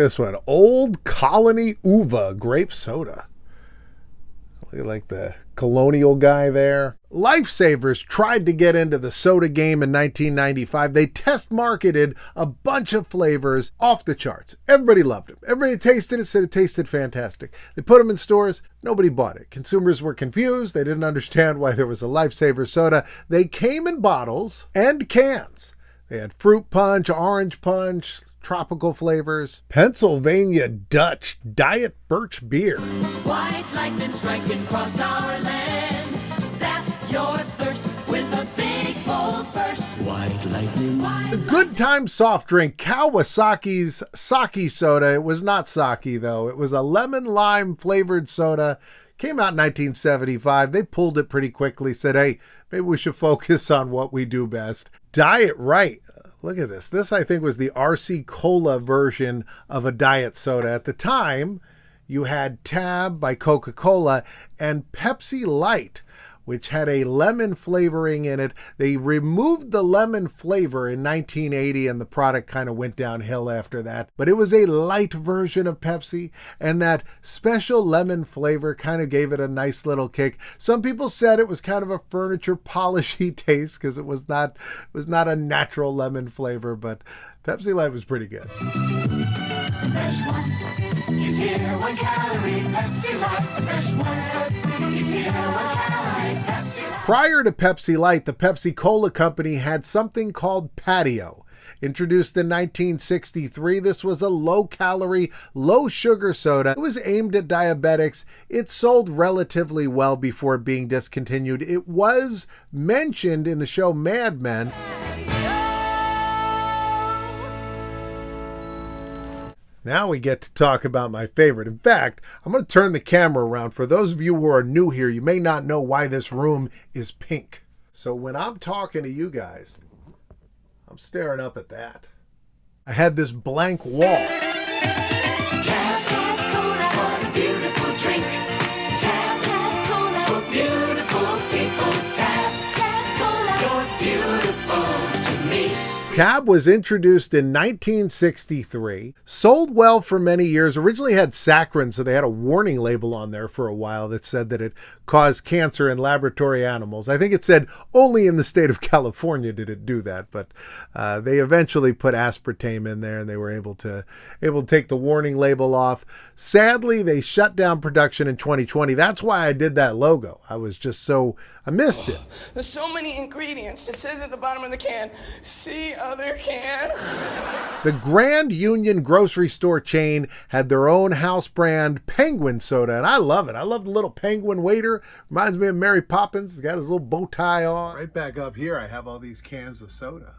this one. Old Colony Uva grape soda. Look like the colonial guy there. Lifesavers tried to get into the soda game in 1995. They test marketed a bunch of flavors off the charts. Everybody loved them. Everybody tasted it, said it tasted fantastic. They put them in stores. Nobody bought it. Consumers were confused. They didn't understand why there was a Lifesaver soda. They came in bottles and cans. They had fruit punch, orange punch, tropical flavors. Pennsylvania Dutch Diet Birch Beer. White lightning striking across our land. Zap your thirst with a big bold burst. White lightning. The Good Time soft drink, Kawasaki's sake soda. It was not sake though. It was a lemon lime flavored soda. Came out in 1975. They pulled it pretty quickly, said, hey, maybe we should focus on what we do best. Diet Rite. Look at this. This, I think, was the RC Cola version of a diet soda. At the time, you had Tab by Coca-Cola and Pepsi Light, which had a lemon flavoring in it. They removed the lemon flavor in 1980, and the product kind of went downhill after that. But it was a light version of Pepsi, and that special lemon flavor kind of gave it a nice little kick. Some people said it was kind of a furniture polishy taste because it was not a natural lemon flavor, but Pepsi Light was pretty good. Fresh one is here, 1 calorie. Pepsi Light, the fresh one is here, 1 calorie. Pepsi Light. Prior to Pepsi Light, the Pepsi Cola Company had something called Patio. Introduced in 1963, this was a low-calorie, low-sugar soda. It was aimed at diabetics. It sold relatively well before being discontinued. It was mentioned in the show Mad Men. Now we get to talk about my favorite. In fact, I'm going to turn the camera around. For those of you who are new here, you may not know why this room is pink. So when I'm talking to you guys, I'm staring up at that. I had this blank wall. Tap Cola, what a beautiful drink. Tap Cola, for beautiful people. Tap Cola, you're beautiful to me. Tab was introduced in 1963, sold well for many years, originally had saccharin, so they had a warning label on there for a while that said that it caused cancer in laboratory animals. I think it said only in the state of California did it do that, but they eventually put aspartame in there and they were able to take the warning label off. Sadly, they shut down production in 2020. That's why I did that logo. I missed it. There's so many ingredients. It says at the bottom of the can, see other can. The Grand Union grocery store chain had their own house brand Penguin soda, and I love it. I love the little penguin waiter. Reminds me of Mary Poppins. He's got his little bow tie on. Right back up here, I have all these cans of soda.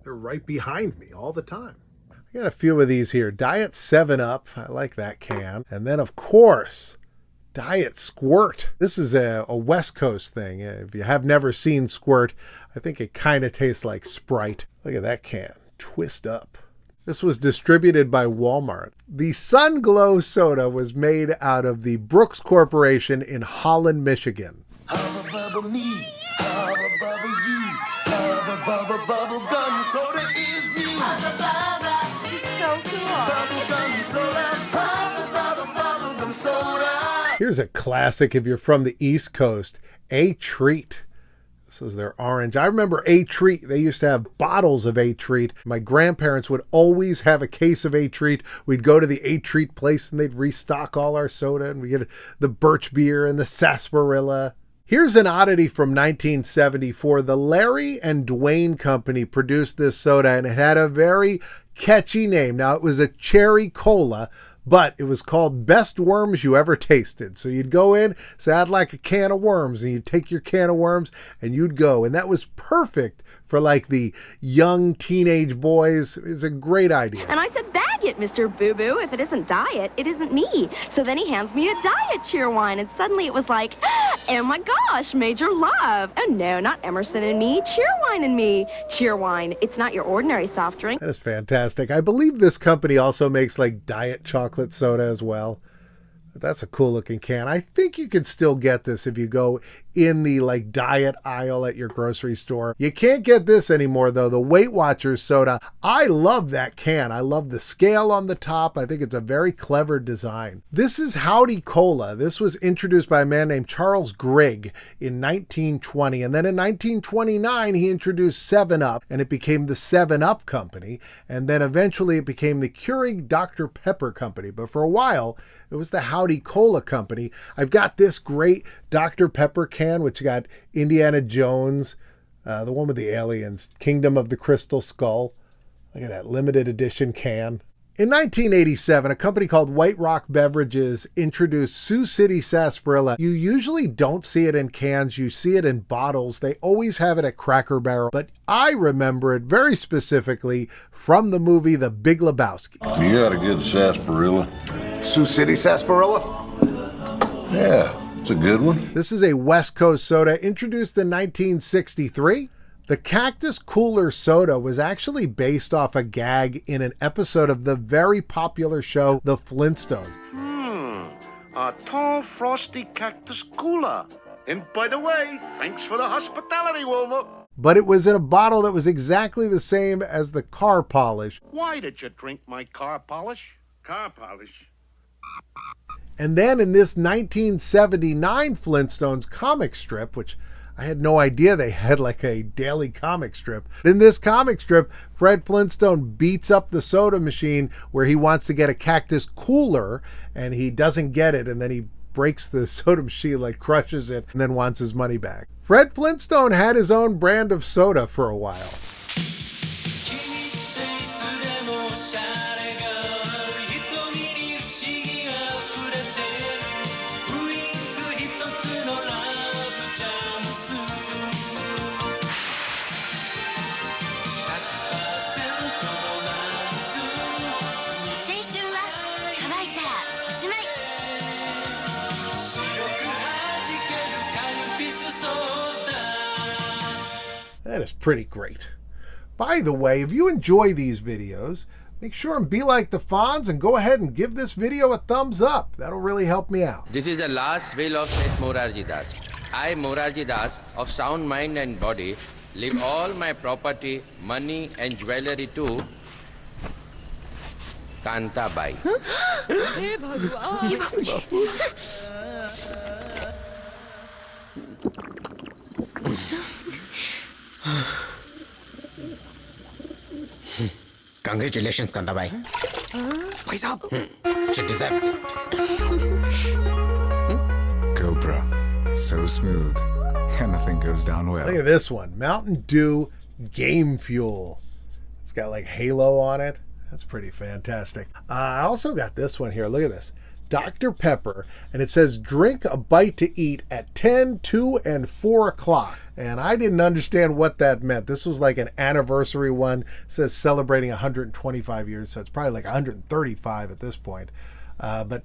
They're right behind me all the time. I got a few of these here. Diet 7-Up. I like that can. And then, of course, Diet Squirt. This is a West Coast thing. If you have never seen Squirt, I think it kind of tastes like Sprite. Look at that can. Twist up. This was distributed by Walmart. The Sun Glow soda was made out of the Brooks Corporation in Holland, Michigan. Hubba bubba me, hubba bubba you, hubba bubba bubble gum soda is new. Bubba Bubba is so cool. Bubble gum soda, hubba bubba bubble gum soda. Here's a classic if you're from the East Coast, A Treat. This is their orange. I remember A Treat. They used to have bottles of A Treat. My grandparents would always have a case of A Treat. We'd go to the A Treat place and they'd restock all our soda, and we get the birch beer and the sarsaparilla. Here's an oddity from 1974. The Larry and Dwayne Company produced this soda, and it had a very catchy name. Now, it was a cherry cola, but it was called Best Worms You Ever Tasted. So you'd go in, say, I'd like a can of worms, and you'd take your can of worms and you'd go. And that was perfect for like the young teenage boys. It's a great idea. And I said, bag it, Mr. Boo-Boo. If it isn't diet, it isn't me. So then he hands me a diet cheerwine, and suddenly it was like, oh my gosh, Major Love. Oh no, not Emerson and me, Cheerwine and me. Cheerwine, it's not your ordinary soft drink. That is fantastic. I believe this company also makes like diet chocolate soda as well. But that's a cool looking can. I think you can still get this if you go in the like diet aisle at your grocery store. You can't get this anymore though, the Weight Watchers soda. I love that can. I love the scale on the top. I think it's a very clever design. This is Howdy Cola. This was introduced by a man named Charles Grigg in 1920. And then in 1929, he introduced 7-Up and it became the 7-Up Company. And then eventually it became the Keurig Dr. Pepper Company. But for a while, it was the Howdy Cola Company. I've got this great Dr. Pepper can, which got Indiana Jones, the one with the aliens, Kingdom of the Crystal Skull. Look at that limited edition can. In 1987, a company called White Rock Beverages introduced Sioux City Sarsaparilla. You usually don't see it in cans. You see it in bottles. They always have it at Cracker Barrel. But I remember it very specifically from the movie The Big Lebowski. You got a good sarsaparilla? Sioux City Sarsaparilla? Yeah, it's a good one. This is a West Coast soda introduced in 1963. The Cactus Cooler soda was actually based off a gag in an episode of the very popular show The Flintstones. A tall, frosty cactus cooler. And by the way, thanks for the hospitality, Wilma. But it was in a bottle that was exactly the same as the car polish. Why did you drink my car polish? Car polish? And then in this 1979 Flintstones comic strip, which I had no idea they had like a daily comic strip. In this comic strip, Fred Flintstone beats up the soda machine where he wants to get a cactus cooler and he doesn't get it. And then he breaks the soda machine, like crushes it, and then wants his money back. Fred Flintstone had his own brand of soda for a while. That is pretty great. By the way, if you enjoy these videos, make sure and be like the Fonz and go ahead and give this video a thumbs up. That'll really help me out. This is the last will of Seth Morarji Das. I, Morarji Das, of sound mind and body, leave all my property, money and jewelry to Kanta Bai. हे भगवान Congratulations, Kanta Bhai. Bhai Sahab, she deserves it. Cobra, so smooth, and nothing goes down well. Look at this one, Mountain Dew Game Fuel. It's got like Halo on it. That's pretty fantastic. I also got this one here. Look at this. Dr. Pepper, and it says drink a bite to eat at 10, 2, and 4 o'clock. And I didn't understand what that meant. This was like an anniversary one. It says celebrating 125 years, so it's probably like 135 at this point. But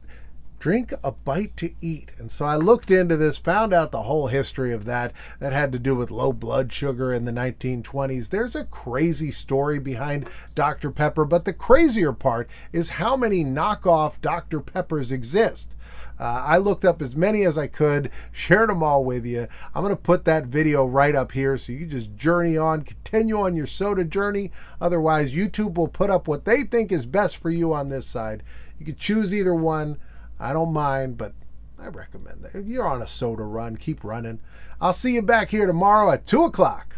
drink a bite to eat. And so I looked into this, found out the whole history of that. That had to do with low blood sugar in the 1920s. There's a crazy story behind Dr. Pepper, but the crazier part is how many knockoff Dr. Peppers exist. I looked up as many as I could, shared them all with you. I'm going to put that video right up here so you can just journey on, continue on your soda journey. Otherwise, YouTube will put up what they think is best for you on this side. You can choose either one. I don't mind, but I recommend that. If you're on a soda run, keep running. I'll see you back here tomorrow at 2 o'clock.